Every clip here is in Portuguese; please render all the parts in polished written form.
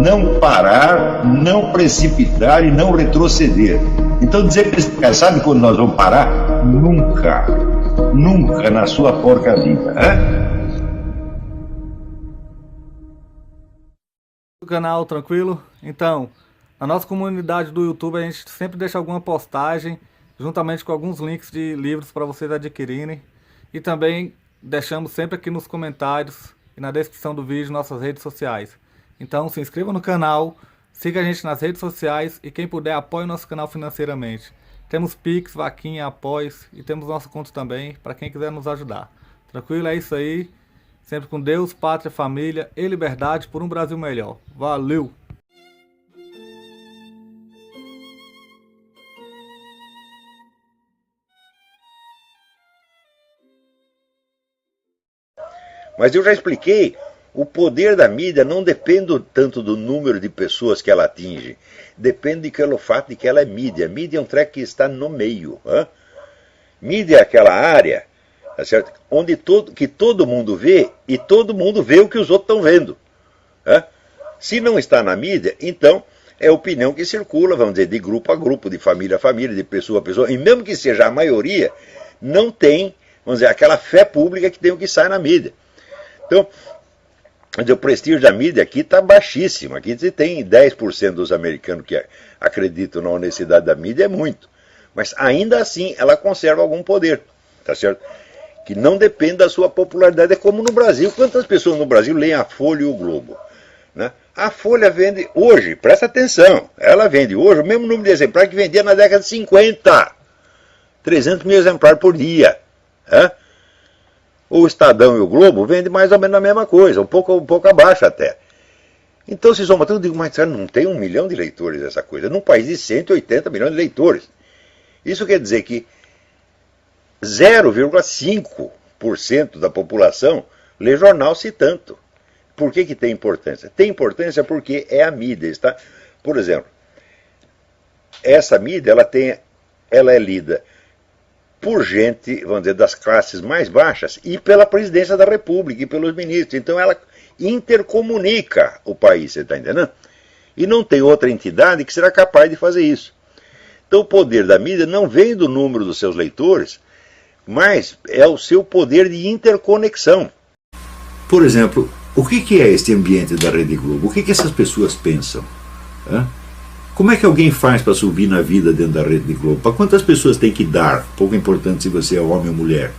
não parar, não precipitar e não retroceder. Então dizer para esse cara, sabe quando nós vamos parar? Nunca. Nunca na sua porca vida. O canal tranquilo? Então, na nossa comunidade do YouTube a gente sempre deixa alguma postagem juntamente com alguns links de livros para vocês adquirirem. E também deixamos sempre aqui nos comentários e na descrição do vídeo nossas redes sociais. Então se inscreva no canal, siga a gente nas redes sociais e quem puder apoie o nosso canal financeiramente. Temos Pix, Vaquinha, Apoios e temos nosso conto também para quem quiser nos ajudar. Tranquilo? É isso aí. Sempre com Deus, pátria, família e liberdade por um Brasil melhor. Valeu! Mas eu já expliquei, o poder da mídia não depende tanto do número de pessoas que ela atinge, depende pelo fato de que ela é mídia. Mídia é um treco que está no meio. Mídia é aquela área, tá certo? Onde todo mundo vê e todo mundo vê o que os outros estão vendo. Se não está na mídia, então é opinião que circula, vamos dizer, de grupo a grupo, de família a família, de pessoa a pessoa, e mesmo que seja a maioria, não tem, vamos dizer, aquela fé pública que tem o que sai na mídia. Então, o prestígio da mídia aqui está baixíssimo. Aqui você tem 10% dos americanos que acreditam na honestidade da mídia, é muito. Mas ainda assim ela conserva algum poder, tá certo? Que não depende da sua popularidade. É como no Brasil. Quantas pessoas no Brasil leem a Folha e o Globo? Né? A Folha vende hoje, presta atenção, ela vende hoje o mesmo número de exemplares que vendia na década de 50. 300 mil exemplares por dia. O Estadão e o Globo vendem mais ou menos a mesma coisa, um pouco abaixo até. Então, se soma tudo, eu digo, mas não tem 1 milhão de leitores essa coisa, num país de 180 milhões de leitores. Isso quer dizer que 0,5% da população lê jornal, se tanto. Por que tem importância? Tem importância porque é a mídia. Está? Por exemplo, essa mídia ela é lida por gente, vamos dizer, das classes mais baixas e pela presidência da República e pelos ministros. Então ela intercomunica o país, você está entendendo? E não tem outra entidade que será capaz de fazer isso. Então o poder da mídia não vem do número dos seus leitores, mas é o seu poder de interconexão. Por exemplo, o que é este ambiente da Rede Globo? O que essas pessoas pensam? Como é que alguém faz para subir na vida dentro da Rede Globo? Para quantas pessoas tem que dar? Pouco importante se você é homem ou mulher.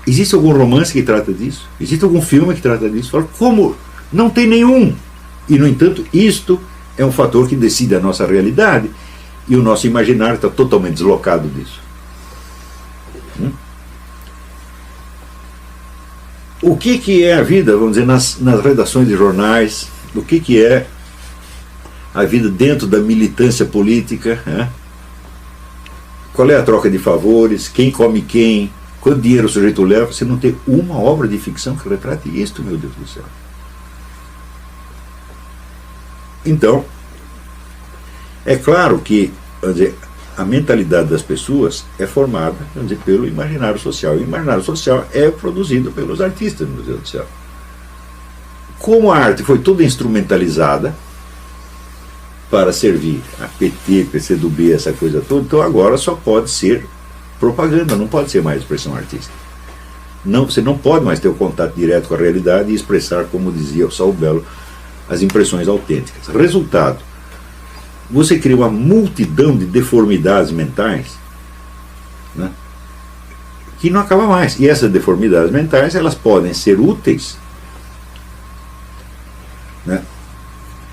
Existe algum romance que trata disso? Existe algum filme que trata disso? Fala, como? Não tem nenhum. E, no entanto, isto é um fator que decide a nossa realidade e o nosso imaginário está totalmente deslocado disso. O que é a vida, vamos dizer, nas redações de jornais? O que é a vida dentro da militância política? Qual é a troca de favores? Quem come quem? Quanto dinheiro o sujeito leva? Você não tem uma obra de ficção que retrate isto, meu Deus do céu. Então, é claro que, vamos dizer, a mentalidade das pessoas é formada, vamos dizer, pelo imaginário social. E o imaginário social é produzido pelos artistas, meu Deus do céu. Como a arte foi toda instrumentalizada para servir a PT, PCdoB, essa coisa toda, então agora só pode ser propaganda, não pode ser mais expressão artística. Não, você não pode mais ter o contato direto com a realidade e expressar, como dizia o Saul Bellow, as impressões autênticas. Resultado, você cria uma multidão de deformidades mentais, né, que não acaba mais. E essas deformidades mentais, elas podem ser úteis, né,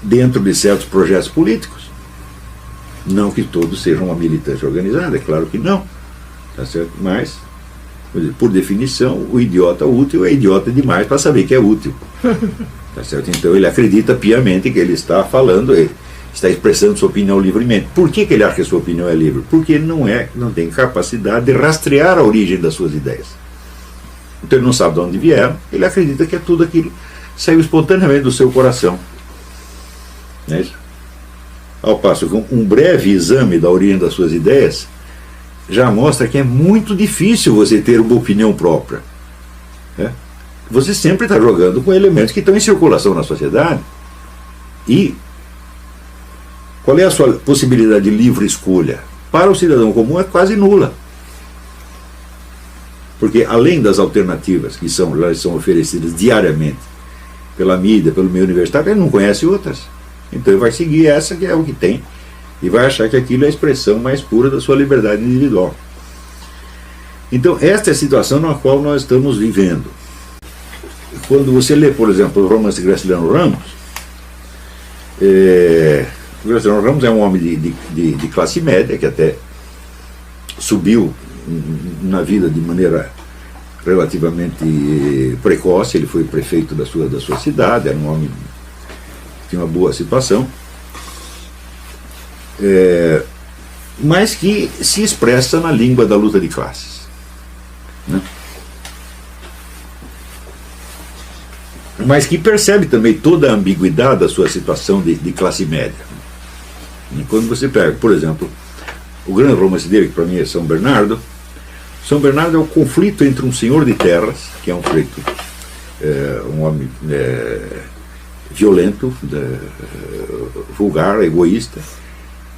dentro de certos projetos políticos. Não que todos sejam uma militância organizada, é claro que não, tá certo? Mas, por definição, o idiota útil é idiota demais para saber que é útil. Tá certo? Então ele acredita piamente que ele está falando, ele está expressando sua opinião livremente. Por que ele acha que a sua opinião é livre? Porque ele não tem capacidade de rastrear a origem das suas ideias. Então ele não sabe de onde vieram, ele acredita que é tudo aquilo que saiu espontaneamente do seu coração. Não é isso? Ao passo que um breve exame da origem das suas ideias já mostra que é muito difícil você ter uma opinião própria. Você sempre está jogando com elementos que estão em circulação na sociedade. E qual é a sua possibilidade de livre escolha? Para o cidadão comum é quase nula. Porque além das alternativas que são oferecidas diariamente pela mídia, pelo meio universitário, ele não conhece outras. Então ele vai seguir essa que é o que tem e vai achar que aquilo é a expressão mais pura da sua liberdade individual. Então esta é a situação na qual nós estamos vivendo. Quando você lê, por exemplo, o romance de Graciliano Ramos, Graciliano Ramos é um homem de classe média, que até subiu na vida de maneira relativamente precoce. Ele foi prefeito da sua cidade, era um homem que tinha uma boa situação, mas que se expressa na língua da luta de classes, né? Mas que percebe também toda a ambiguidade da sua situação de classe média. E quando você pega, por exemplo, o grande romance dele, que para mim é São Bernardo. São Bernardo é o conflito entre um senhor de terras, que é um sujeito, um homem violento, vulgar, egoísta,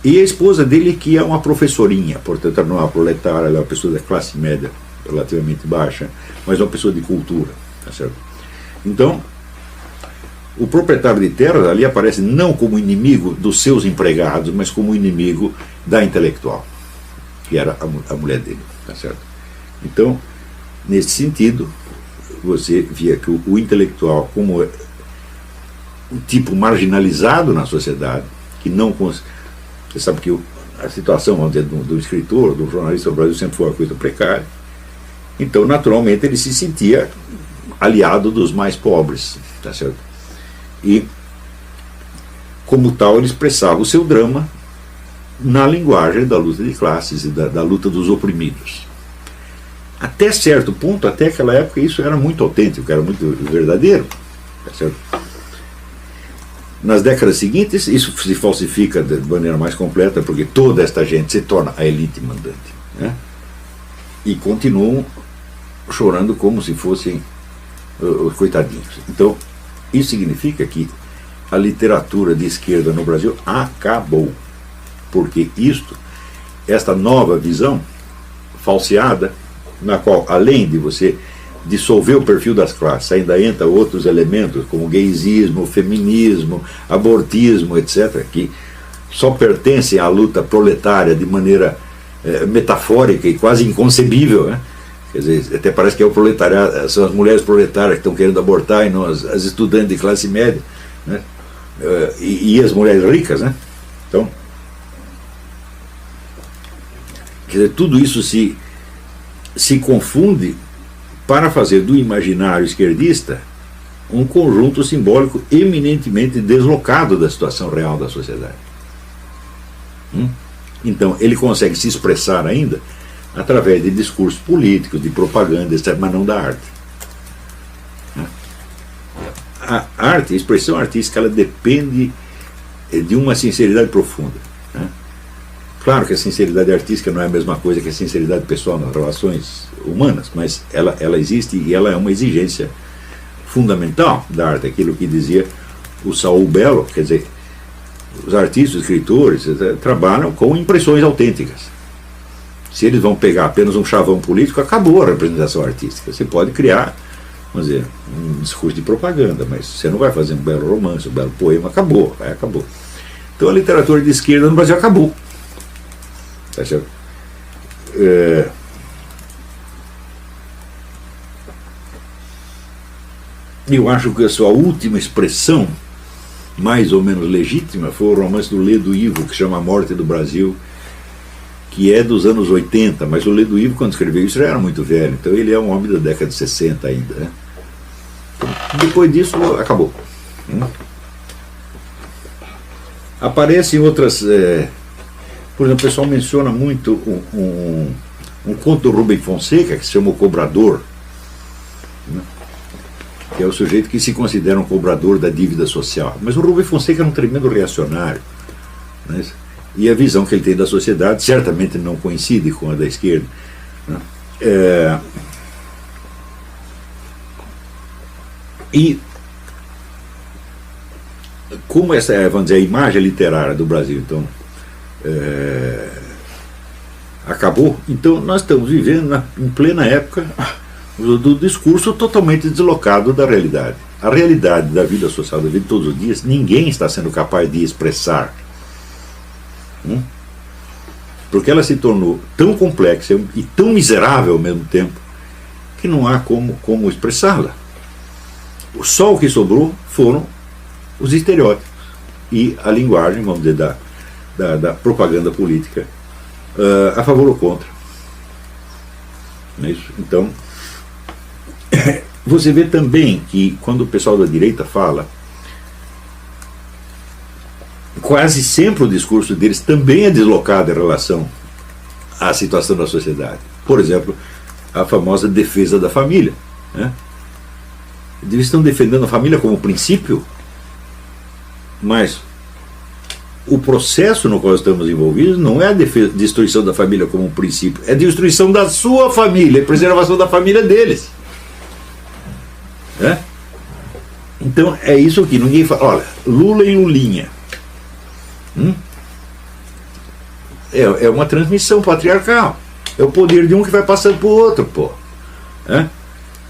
e a esposa dele, que é uma professorinha, portanto não é uma proletária, ela é uma pessoa da classe média relativamente baixa, mas é uma pessoa de cultura, tá certo? Então, o proprietário de terras ali aparece não como inimigo dos seus empregados, mas como inimigo da intelectual, que era a mulher dele, tá certo? Então, nesse sentido, você via que o intelectual, como um tipo marginalizado na sociedade, que não... Você sabe que a situação, vamos dizer, do escritor, do jornalista no Brasil sempre foi uma coisa precária. Então, naturalmente, ele se sentia aliado dos mais pobres, tá certo? E, como tal, ele expressava o seu drama na linguagem da luta de classes e da luta dos oprimidos. Até certo ponto, até aquela época, isso era muito autêntico, era muito verdadeiro, tá certo? Nas décadas seguintes, isso se falsifica de maneira mais completa, porque toda esta gente se torna a elite mandante, né? E continuam chorando como se fossem os coitadinhos. Então, isso significa que a literatura de esquerda no Brasil acabou, porque esta nova visão falseada, na qual, além de você dissolver o perfil das classes, ainda entra outros elementos como gaysismo, feminismo, abortismo, etc., que só pertencem à luta proletária de maneira metafórica e quase inconcebível, né? Quer dizer, até parece que é o proletariado, são as mulheres proletárias que estão querendo abortar e não as estudantes de classe média, né? E as mulheres ricas, né? Então, quer dizer, tudo isso se confunde para fazer do imaginário esquerdista um conjunto simbólico eminentemente deslocado da situação real da sociedade. Então, ele consegue se expressar ainda através de discursos políticos, de propaganda, etc., mas não da arte. A arte, a expressão artística, ela depende de uma sinceridade profunda, né? Claro que a sinceridade artística não é a mesma coisa que a sinceridade pessoal nas relações humanas, mas ela existe e ela é uma exigência fundamental da arte, aquilo que dizia o Saul Bellow, quer dizer, os artistas, os escritores, trabalham com impressões autênticas. Se eles vão pegar apenas um chavão político, acabou a representação artística. Você pode criar, vamos dizer, um discurso de propaganda, mas você não vai fazer um belo romance, um belo poema, acabou. Então a literatura de esquerda no Brasil acabou. Tá certo? Eu acho que a sua última expressão, mais ou menos legítima, foi o romance do Ledo Ivo, que chama A Morte do Brasil, que é dos anos 80, mas o Ledo Ivo, quando escreveu isso, já era muito velho, então ele é um homem da década de 60 ainda, né? Depois disso, acabou. Aparecem outras... por exemplo, o pessoal menciona muito um conto do Rubem Fonseca, que se chama O Cobrador, né? Que é o sujeito que se considera um cobrador da dívida social. Mas o Rubem Fonseca é um tremendo reacionário, né? E a visão que ele tem da sociedade certamente não coincide com a da esquerda, né? E como essa, vamos dizer, a imagem literária do Brasil, então, acabou, então nós estamos vivendo em plena época do discurso totalmente deslocado da realidade. A realidade da vida social, da vida de todos os dias, ninguém está sendo capaz de expressar. Porque ela se tornou tão complexa e tão miserável ao mesmo tempo que não há como expressá-la. Só o que sobrou foram os estereótipos e a linguagem, vamos dizer, da propaganda política a favor ou contra. Não é isso? Então, você vê também que quando o pessoal da direita fala, quase sempre o discurso deles também é deslocado em relação à situação da sociedade. Por exemplo, a famosa defesa da família, né? Eles estão defendendo a família como princípio, mas o processo no qual estamos envolvidos não é a destruição da família como princípio, é a destruição da sua família, a preservação da família deles. Né? Então é isso que ninguém fala. Olha, Lula e Lulinha. É uma transmissão patriarcal. É o poder de um que vai passando para o outro, pô.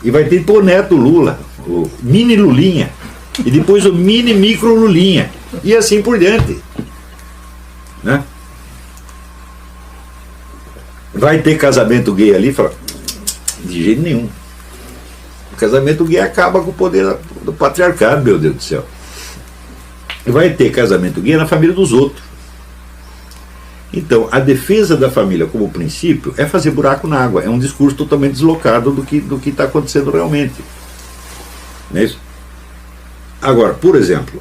E vai ter o neto Lula, o mini Lulinha, e depois o mini micro Lulinha, e assim por diante. Né? Vai ter casamento gay ali? Fala, de jeito nenhum. O casamento gay acaba com o poder do patriarcado, meu Deus do céu. Vai ter casamento gay na família dos outros. Então, a defesa da família como princípio é fazer buraco na água. É um discurso totalmente deslocado do que está acontecendo realmente. Não é isso? Agora, por exemplo,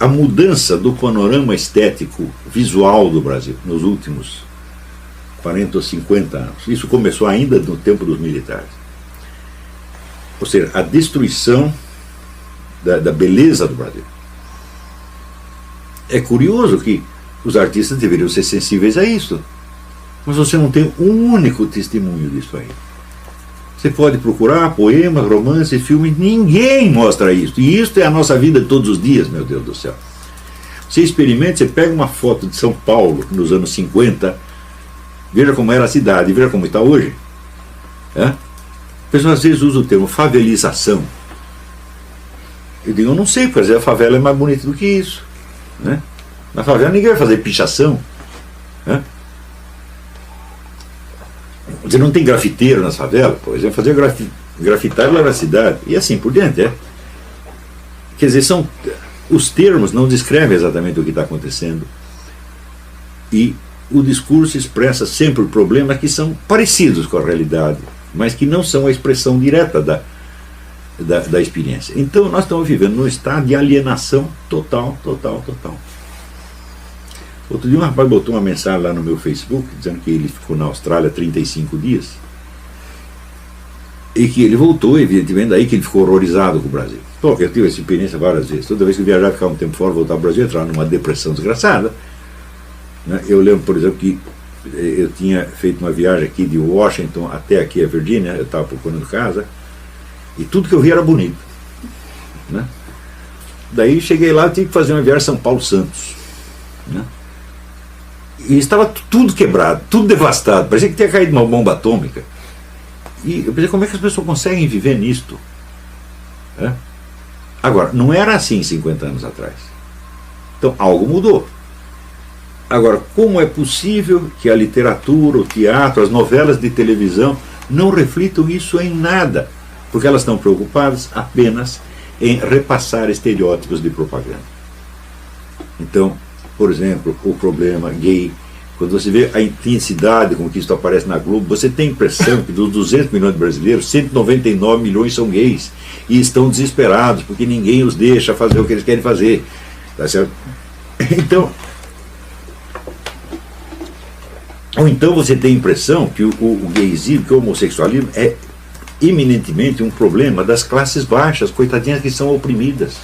a mudança do panorama estético visual do Brasil nos últimos 40 ou 50 anos, isso começou ainda no tempo dos militares. Ou seja, a destruição da beleza do Brasil. É curioso que os artistas deveriam ser sensíveis a isso, mas você não tem um único testemunho disso aí. Você pode procurar poemas, romances, filmes, ninguém mostra isso. E isso é a nossa vida de todos os dias, meu Deus do céu. Você experimenta, você pega uma foto de São Paulo nos anos 50, veja como era a cidade, veja como está hoje. A pessoa às vezes usa o termo favelização. Eu digo, eu não sei, porque a favela é mais bonita do que isso. Né? Na favela ninguém vai fazer pichação. Né? Você não tem grafiteiro na favela, por exemplo, fazer grafitar lá na cidade, e assim por diante. Quer dizer, os termos não descrevem exatamente o que está acontecendo, e o discurso expressa sempre problemas que são parecidos com a realidade, mas que não são a expressão direta da experiência. Então nós estamos vivendo num estado de alienação total. Outro dia um rapaz botou uma mensagem lá no meu Facebook dizendo que ele ficou na Austrália 35 dias e que ele voltou, evidentemente, daí que ele ficou horrorizado com o Brasil. Bom, eu tive essa experiência várias vezes. Toda vez que eu viajar, ficar um tempo fora, voltar ao Brasil, entrar numa depressão desgraçada. Né? Eu lembro, por exemplo, que eu tinha feito uma viagem aqui de Washington até aqui a Virgínia, eu estava procurando casa, e tudo que eu vi era bonito. Né? Daí cheguei lá e tive que fazer uma viagem São Paulo-Santos. Né? E estava tudo quebrado, tudo devastado, parecia que tinha caído uma bomba atômica. E eu pensei, como é que as pessoas conseguem viver nisto? Agora, não era assim 50 anos atrás. Então, algo mudou. Agora, como é possível que a literatura, o teatro, as novelas de televisão não reflitam isso em nada? Porque elas estão preocupadas apenas em repassar estereótipos de propaganda. Então, por exemplo, o problema gay, quando você vê a intensidade com que isso aparece na Globo, você tem a impressão que dos 200 milhões de brasileiros, 199 milhões são gays e estão desesperados porque ninguém os deixa fazer o que eles querem fazer. Tá certo? Ou então você tem a impressão que o gaysismo, que o homossexualismo é eminentemente um problema das classes baixas, coitadinhas que são oprimidas.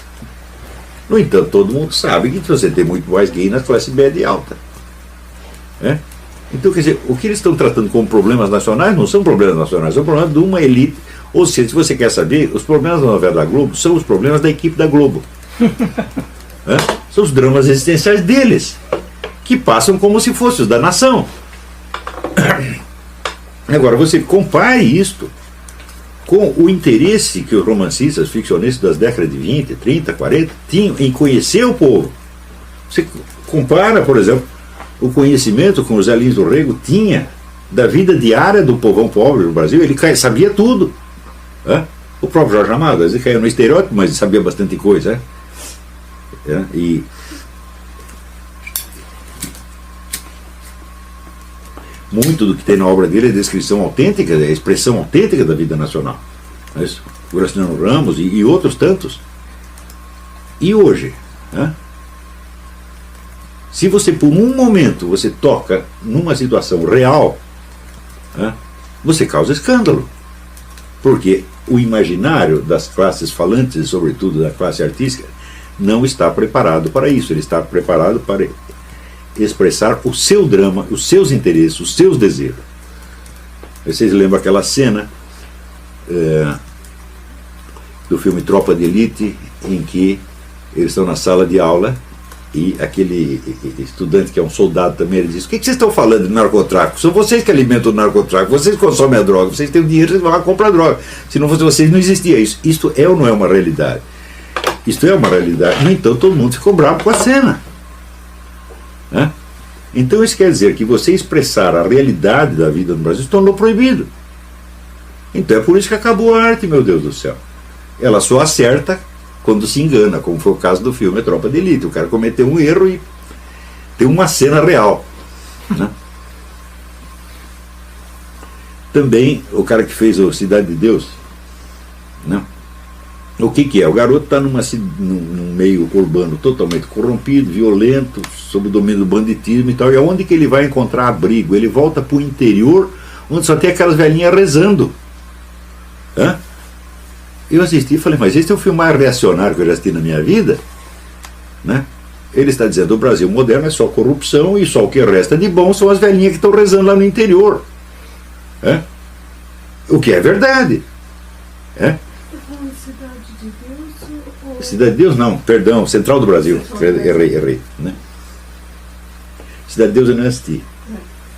No entanto, todo mundo sabe que você tem muito mais gay nas classes média e alta. Então, quer dizer, o que eles estão tratando como problemas nacionais não são problemas nacionais, são problemas de uma elite Ou seja, se você quer saber, os problemas da novela da Globo são os problemas da equipe da Globo. São os dramas existenciais deles, que passam como se fossem os da nação. Agora, você compare isto com o interesse que os romancistas, ficcionistas das décadas de 20, 30, 40 tinham em conhecer o povo. Você compara, por exemplo, o conhecimento que o José Lins do Rego tinha da vida diária do povão pobre no Brasil. Ele sabia tudo. O próprio Jorge Amado, às vezes caiu no estereótipo, mas sabia bastante coisa. E muito do que tem na obra dele é descrição autêntica, é expressão autêntica da vida nacional. O Graciliano Ramos e outros tantos. E hoje, se você por um momento você toca numa situação real, você causa escândalo. Porque o imaginário das classes falantes, e sobretudo da classe artística, não está preparado para isso. Ele está preparado para expressar o seu drama, os seus interesses, os seus desejos. Vocês lembram aquela cena do filme Tropa de Elite, em que eles estão na sala de aula e aquele estudante que é um soldado também, ele diz: o que vocês estão falando de narcotráfico? São vocês que alimentam o narcotráfico, vocês consomem a droga, vocês têm o dinheiro, vocês vão lá comprar droga. Se não fosse vocês, não existia isso. Isto é ou não é uma realidade? Isto é uma realidade. No entanto, todo mundo ficou bravo com a cena. Então isso quer dizer que você expressar a realidade da vida no Brasil se tornou proibido. Então é por isso que acabou a arte, meu Deus do céu. Ela só acerta quando se engana, como foi o caso do filme Tropa de Elite. O cara cometeu um erro e tem uma cena real. Também o cara que fez o Cidade de Deus, o que é? O garoto está num meio urbano totalmente corrompido, violento, sob o domínio do banditismo e tal. E aonde que ele vai encontrar abrigo? Ele volta para o interior, onde só tem aquelas velhinhas rezando. Eu assisti e falei: mas esse é o filme mais reacionário que eu já assisti na minha vida. Ele está dizendo: o Brasil moderno é só corrupção e só o que resta de bom são as velhinhas que estão rezando lá no interior. O que é verdade. Cidade de Deus não, perdão, Central do Brasil. Errei. Cidade de Deus eu não assisti.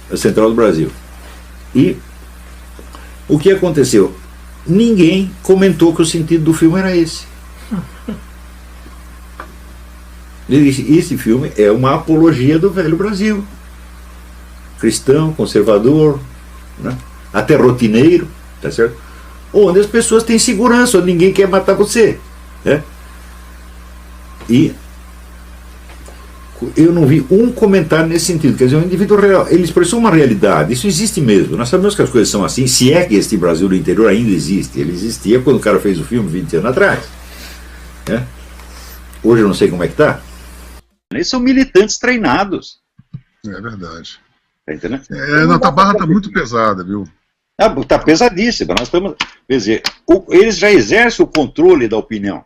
É Central do Brasil. E o que aconteceu? Ninguém comentou que o sentido do filme era esse. Ele disse: esse filme é uma apologia do velho Brasil. Cristão, conservador, até rotineiro, tá certo? Onde as pessoas têm segurança, onde ninguém quer matar você. E eu não vi um comentário nesse sentido. Quer dizer, o indivíduo real, ele expressou uma realidade. Isso existe mesmo. Nós sabemos que as coisas são assim. Se é que este Brasil do interior ainda existe. Ele existia quando o cara fez o filme 20 anos atrás. Hoje eu não sei como é que está. Eles são militantes treinados. É verdade. Tá entendendo? A barra está muito pesada, viu? Está pesadíssima. Nós estamos, quer dizer, eles já exercem o controle da opinião.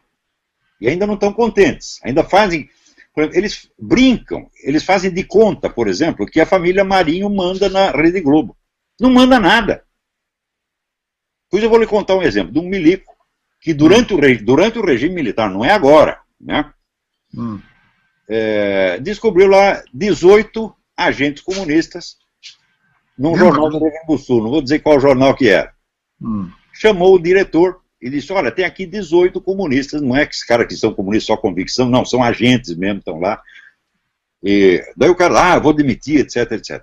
E ainda não estão contentes. Ainda fazem... Por exemplo, eles brincam, eles fazem de conta, por exemplo, que a família Marinho manda na Rede Globo. Não manda nada. Pois eu vou lhe contar um exemplo de um milico que durante o regime militar, não é agora, descobriu lá 18 agentes comunistas num jornal do Rio Grande do Sul. Não vou dizer qual jornal que era. Chamou o diretor e disse: olha, tem aqui 18 comunistas, não é que esses caras que são comunistas só convicção, não, são agentes mesmo, estão lá. E daí o cara, vou demitir, etc, etc.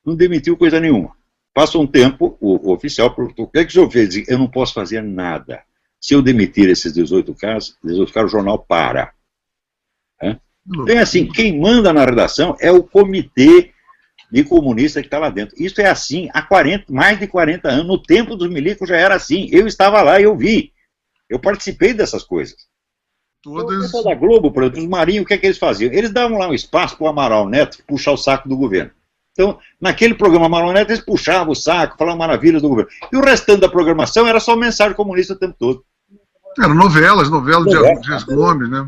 Não demitiu coisa nenhuma. Passou um tempo, o oficial perguntou: o que é que o senhor fez? Ele disse: eu não posso fazer nada. Se eu demitir esses 18 caras, o jornal para. Então, assim, quem manda na redação é o comitê de comunista que está lá dentro. Isso é assim há mais de 40 anos. No tempo dos milicos já era assim. Eu estava lá e eu vi. Eu participei dessas coisas. Todas... da Globo, por exemplo, os Marinhos, o que é que eles faziam? Eles davam lá um espaço para o Amaral Neto puxar o saco do governo. Então, naquele programa Amaral Neto, eles puxavam o saco, falavam maravilhas do governo. E o restante da programação era só mensagem comunista o tempo todo. Eram novelas de Dias Gomes, né?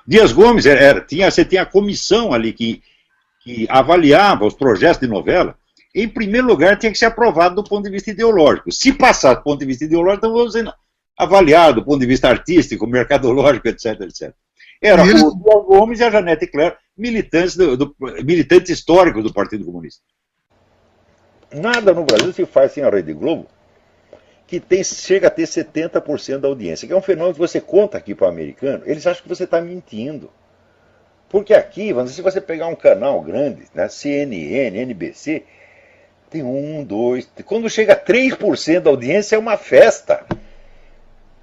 Dias Gomes, você tinha a comissão ali que avaliava os projetos de novela. em primeiro lugar, tinha que ser aprovado do ponto de vista ideológico. Se passar do ponto de vista ideológico, então vamos dizer, avaliado do ponto de vista artístico, mercadológico, etc, etc. Era o Dias Gomes e a Janete Claire, militantes históricos do Partido Comunista. Nada no Brasil se faz sem a Rede Globo, que chega a ter 70% da audiência, que é um fenômeno que você conta aqui para o americano, eles acham que você está mentindo. Porque aqui, vamos dizer, se você pegar um canal grande, né, CNN, NBC, tem 1, 2, quando chega a 3% da audiência é uma festa.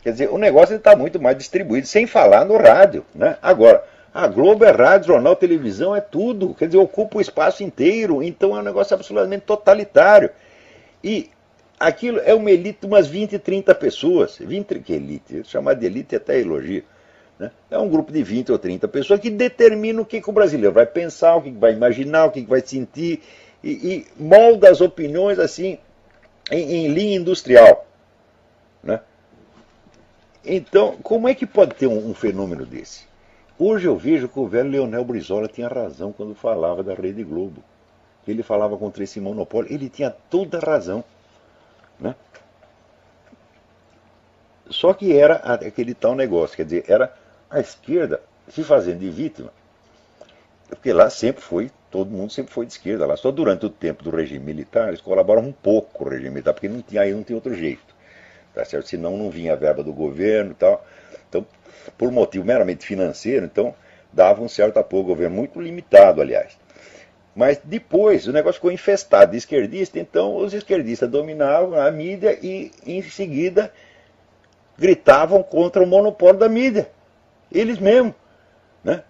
Quer dizer, o negócio está muito mais distribuído, sem falar no rádio, né? Agora, a Globo é rádio, jornal, televisão, é tudo. Quer dizer, ocupa o espaço inteiro, então é um negócio absolutamente totalitário. E aquilo é uma elite de umas 20, 30 pessoas. 20, que elite? Chamar de elite é até elogio. Né? É um grupo de 20 ou 30 pessoas que determina o que o brasileiro vai pensar, o que vai imaginar, o que vai sentir, e molda as opiniões assim em linha industrial. Né? Então, como é que pode ter um fenômeno desse? Hoje eu vejo que o velho Leonel Brizola tinha razão quando falava da Rede Globo. Ele falava contra esse monopólio, ele tinha toda a razão. Né? Só que era aquele tal negócio, quer dizer, era a esquerda se fazendo de vítima, porque lá sempre foi, todo mundo sempre foi de esquerda, lá só durante o tempo do regime militar eles colaboram um pouco com o regime militar, porque aí não tem outro jeito, tá certo? Senão não vinha a verba do governo e tal, então, por motivo meramente financeiro, então dava um certo apoio ao governo, muito limitado, aliás. Mas depois o negócio ficou infestado de esquerdista, então os esquerdistas dominavam a mídia e em seguida gritavam contra o monopólio da mídia. Eles mesmos. Né?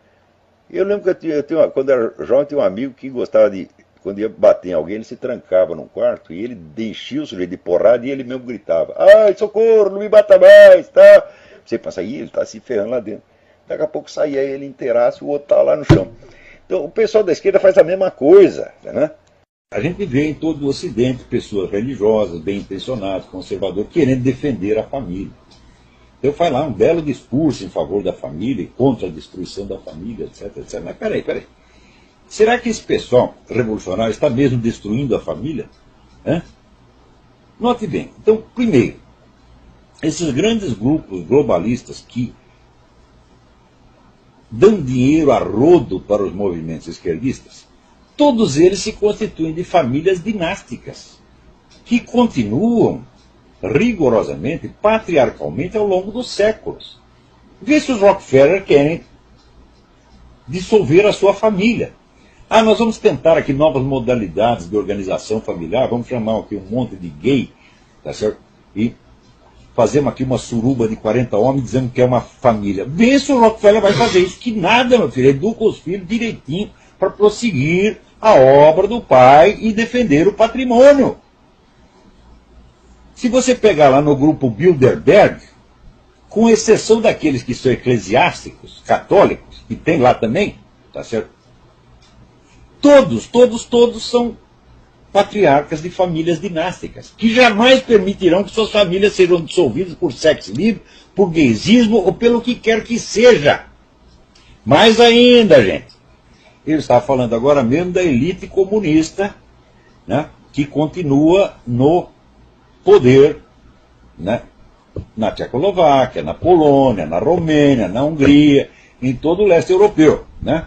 Eu lembro que quando era jovem, tinha um amigo que gostava de, quando ia bater em alguém, ele se trancava num quarto e ele enchia o sujeito de porrada e ele mesmo gritava: ai, socorro, não me bata mais, tá? Você pensa, ele está se ferrando lá dentro. Daqui a pouco saía ele inteiraço e o outro estava lá no chão. Então o pessoal da esquerda faz a mesma coisa. Né? A gente vê em todo o Ocidente pessoas religiosas, bem intencionadas, conservadoras, querendo defender a família. Então faz lá um belo discurso em favor da família e contra a destruição da família, etc, etc. Mas peraí. Será que esse pessoal revolucionário está mesmo destruindo a família? Note bem. Então, primeiro, esses grandes grupos globalistas que dão dinheiro a rodo para os movimentos esquerdistas, todos eles se constituem de famílias dinásticas, que continuam rigorosamente, patriarcalmente ao longo dos séculos. Vê se os Rockefeller querem dissolver a sua família. Nós vamos tentar aqui novas modalidades de organização familiar, vamos chamar aqui um monte de gay, tá certo? E fazemos aqui uma suruba de 40 homens dizendo que é uma família. Vê se o Rockefeller vai fazer isso, que nada, meu filho, educa os filhos direitinho para prosseguir a obra do pai e defender o patrimônio. Se você pegar lá no grupo Bilderberg, com exceção daqueles que são eclesiásticos, católicos, que tem lá também, tá certo? Todos são patriarcas de famílias dinásticas, que jamais permitirão que suas famílias sejam dissolvidas por sexo livre, por gaysismo ou pelo que quer que seja. Mais ainda, gente, eu estava falando agora mesmo da elite comunista, né, que continua no poder, né, na Tchecoslováquia, na Polônia, na Romênia, na Hungria, em todo o leste europeu. Né?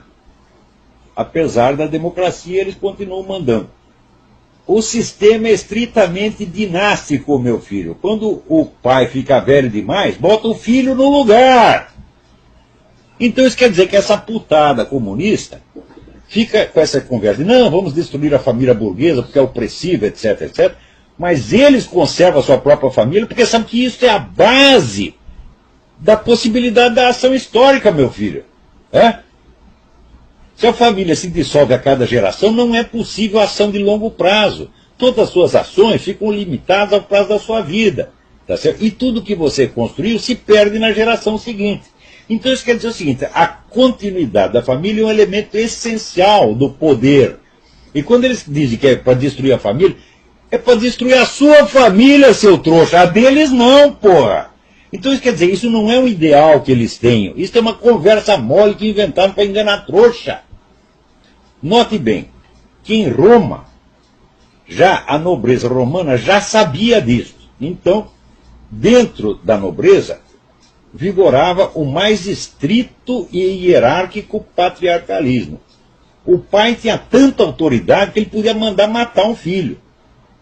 Apesar da democracia, eles continuam mandando. O sistema é estritamente dinástico, meu filho. Quando o pai fica velho demais, bota o filho no lugar. Então isso quer dizer que essa putada comunista fica com essa conversa de não, vamos destruir a família burguesa porque é opressiva, etc, etc. Mas eles conservam a sua própria família porque sabem que isso é a base da possibilidade da ação histórica, meu filho. Se a família se dissolve a cada geração, não é possível ação de longo prazo. Todas as suas ações ficam limitadas ao prazo da sua vida. Tá certo? E tudo que você construiu se perde na geração seguinte. Então isso quer dizer o seguinte, a continuidade da família é um elemento essencial do poder. E quando eles dizem que é para destruir a família, é para destruir a sua família, seu trouxa. A deles não, porra. Então isso quer dizer, isso não é um ideal que eles tenham. Isso é uma conversa mole que inventaram para enganar trouxa. Note bem, que em Roma Já a nobreza romana já sabia disso. Então, dentro da nobreza, vigorava o mais estrito e hierárquico patriarcalismo. O pai tinha tanta autoridade que ele podia mandar matar um filho.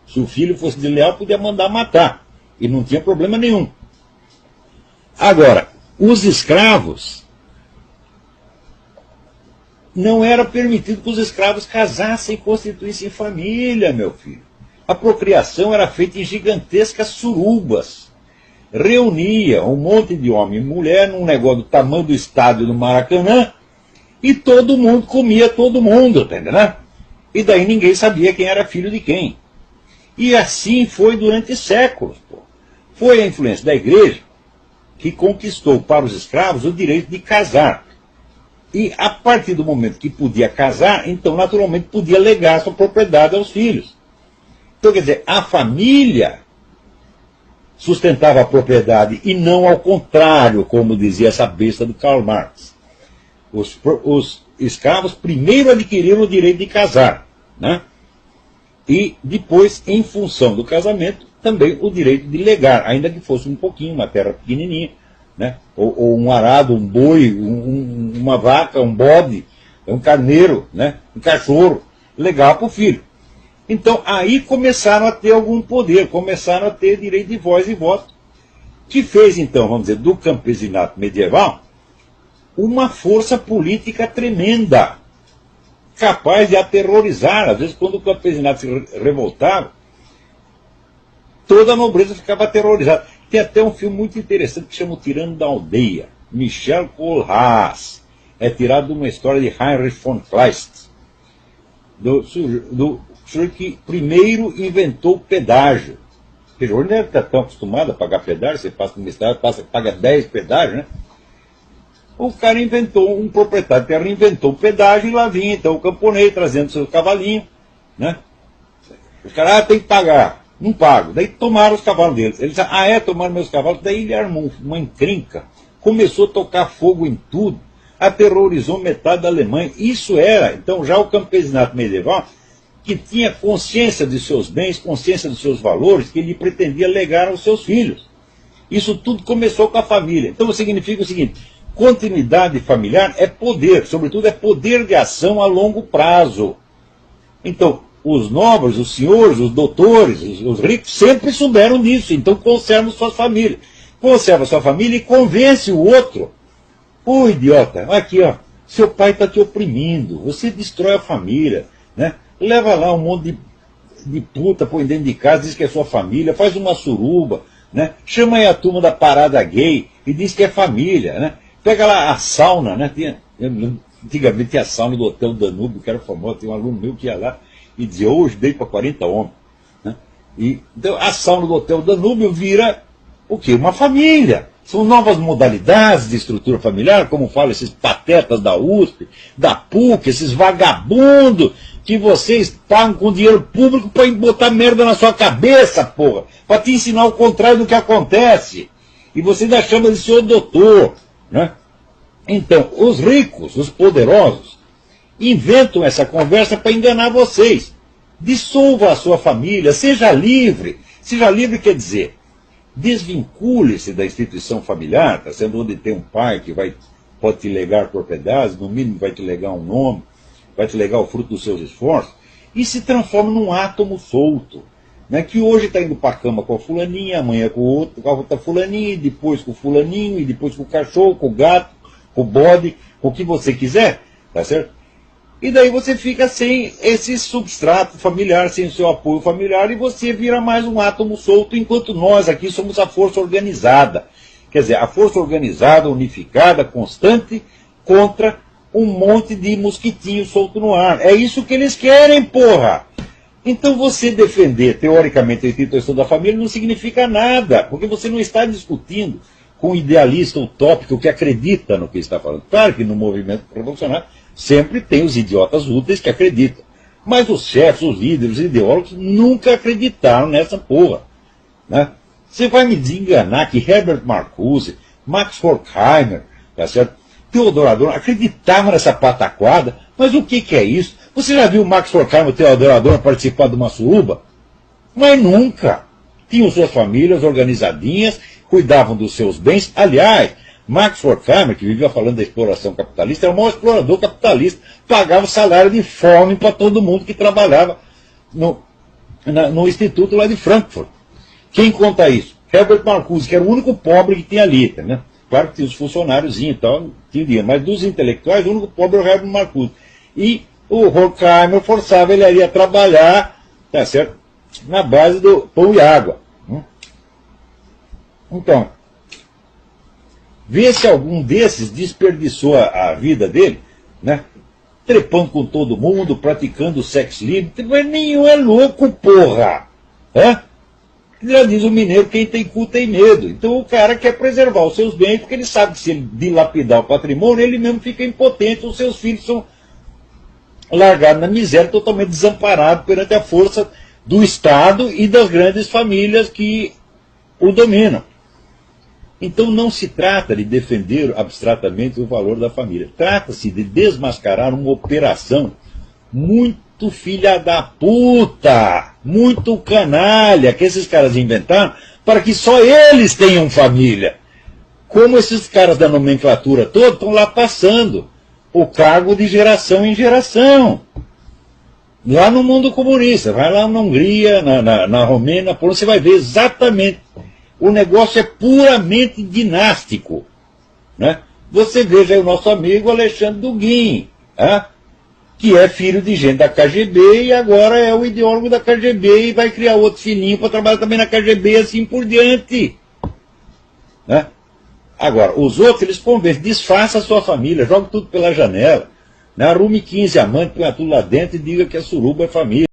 Se o filho fosse desleal, podia mandar matar. E não tinha problema nenhum. Agora, os escravos, não era permitido que os escravos casassem e constituíssem família, meu filho. A procriação era feita em gigantescas surubas. Reunia um monte de homem e mulher num negócio do tamanho do estádio do Maracanã e todo mundo comia todo mundo, tá entendendo? E daí ninguém sabia quem era filho de quem. E assim foi durante séculos. Pô. Foi a influência da igreja que conquistou para os escravos o direito de casar. E a partir do momento que podia casar, então naturalmente podia legar sua propriedade aos filhos. Então quer dizer, a família sustentava a propriedade e não ao contrário, como dizia essa besta do Karl Marx. Os escravos primeiro adquiriram o direito de casar, né? E depois, em função do casamento, também o direito de legar, ainda que fosse um pouquinho, uma terra pequenininha, né? Ou um arado, um boi, uma vaca, um bode, um carneiro, né? Um cachorro, legar para o filho. Então aí começaram a ter algum poder, começaram a ter direito de voz e voto, que fez então, vamos dizer, do campesinato medieval uma força política tremenda, capaz de aterrorizar. Às vezes quando o campesinato se revoltava, toda a nobreza ficava aterrorizada. Tem até um filme muito interessante que chama O Tirano da Aldeia, Michel Kohlhaas. É tirado de uma história de Heinrich von Kleist, do senhor que primeiro inventou o pedágio. Porque hoje não está tão acostumado a pagar pedágio, você passa numa estrada, paga 10 pedágios, né? O cara inventou, um proprietário de terra inventou o pedágio e lá vinha então o camponês trazendo seu cavalinho, né? Os caras, tem que pagar. Não pago. Daí tomaram os cavalos deles. Eles disseram, tomaram meus cavalos. Daí ele armou uma encrenca, começou a tocar fogo em tudo, aterrorizou metade da Alemanha. Isso era, então, já o campesinato medieval, que tinha consciência de seus bens, consciência dos seus valores, que ele pretendia legar aos seus filhos. Isso tudo começou com a família. Então significa o seguinte, continuidade familiar é poder, sobretudo é poder de ação a longo prazo. Então, os nobres, os senhores, os doutores, os ricos sempre souberam disso, então conservam suas famílias. Conserva sua família e convence o outro. Ô idiota, aqui ó, seu pai está te oprimindo, você destrói a família, né? Leva lá um monte de puta, põe dentro de casa, diz que é sua família, faz uma suruba, né? Chama aí a turma da parada gay e diz que é família, né? Pega lá a sauna, né? Antigamente tinha a sauna do Hotel Danúbio, que era famoso, tem um aluno meu que ia lá e dizia, hoje dei para 40 homens. Né? E, então a sauna do Hotel Danúbio vira o quê? Uma família. São novas modalidades de estrutura familiar, como falam esses patetas da USP, da PUC, esses vagabundos que vocês pagam com dinheiro público para botar merda na sua cabeça, porra, para te ensinar o contrário do que acontece. E você ainda chama de senhor doutor, né? Então, os ricos, os poderosos, inventam essa conversa para enganar vocês. Dissolva a sua família, seja livre. Seja livre quer dizer, desvincule-se da instituição familiar, tá sendo onde tem um pai que pode te legar propriedades, no mínimo vai te legar um nome, vai te legar o fruto dos seus esforços, e se transforma num átomo solto, né, que hoje está indo para a cama com a fulaninha, amanhã com a outra fulaninha, e depois com o fulaninho, e depois com o cachorro, com o gato, com o bode, com o que você quiser, tá certo? E daí você fica sem esse substrato familiar, sem o seu apoio familiar, e você vira mais um átomo solto, enquanto nós aqui somos a força organizada. Quer dizer, a força organizada, unificada, constante, contra um monte de mosquitinho solto no ar. É isso que eles querem, porra! Então você defender, teoricamente, a instituição da família não significa nada, porque você não está discutindo com um idealista utópico que acredita no que está falando. Claro que no movimento revolucionário sempre tem os idiotas úteis que acreditam. Mas os chefes, os líderes, os ideólogos nunca acreditaram nessa porra. Né? Você vai me desenganar que Herbert Marcuse, Max Horkheimer, tá certo? Theodor Adorno acreditavam nessa pataquada, mas o que é isso? Você já viu o Max Horkheimer, o Theodor Adorno, participar de uma suruba? Mas nunca. Tinham suas famílias organizadinhas, cuidavam dos seus bens. Aliás, Max Horkheimer, que vivia falando da exploração capitalista, era o maior explorador capitalista. Pagava salário de fome para todo mundo que trabalhava no instituto lá de Frankfurt. Quem conta isso? Herbert Marcuse, que era o único pobre que tinha ali, né? Claro que tinha os funcionários e tal, tinha dinheiro, mas dos intelectuais, o único pobre era o Herbert Marcuse. E o Horkheimer forçava ele a trabalhar, tá certo? Na base do pão e água. Então, vê se algum desses desperdiçou a vida dele, né? Trepando com todo mundo, praticando sexo livre, mas nenhum é louco, porra! Hã? Já diz o mineiro, quem tem cu tem medo. Então o cara quer preservar os seus bens, porque ele sabe que se ele dilapidar o patrimônio, ele mesmo fica impotente, os seus filhos são largados na miséria, totalmente desamparados perante a força do Estado e das grandes famílias que o dominam. Então não se trata de defender abstratamente o valor da família. Trata-se de desmascarar uma operação muito filha da puta, muito canalha, que esses caras inventaram para que só eles tenham família. Como esses caras da nomenclatura toda estão lá passando o cargo de geração em geração. Lá no mundo comunista, vai lá na Hungria, na Romênia, na Polônia, você vai ver exatamente. O negócio é puramente dinástico. Né? Você veja aí o nosso amigo Alexandre Dugin, que é filho de gente da KGB e agora é o ideólogo da KGB e vai criar outro filhinho para trabalhar também na KGB e assim por diante. Né? Agora, os outros, eles convencem, desfaça a sua família, joga tudo pela janela, né? Arrume 15 amantes, põe tudo lá dentro e diga que a suruba é família.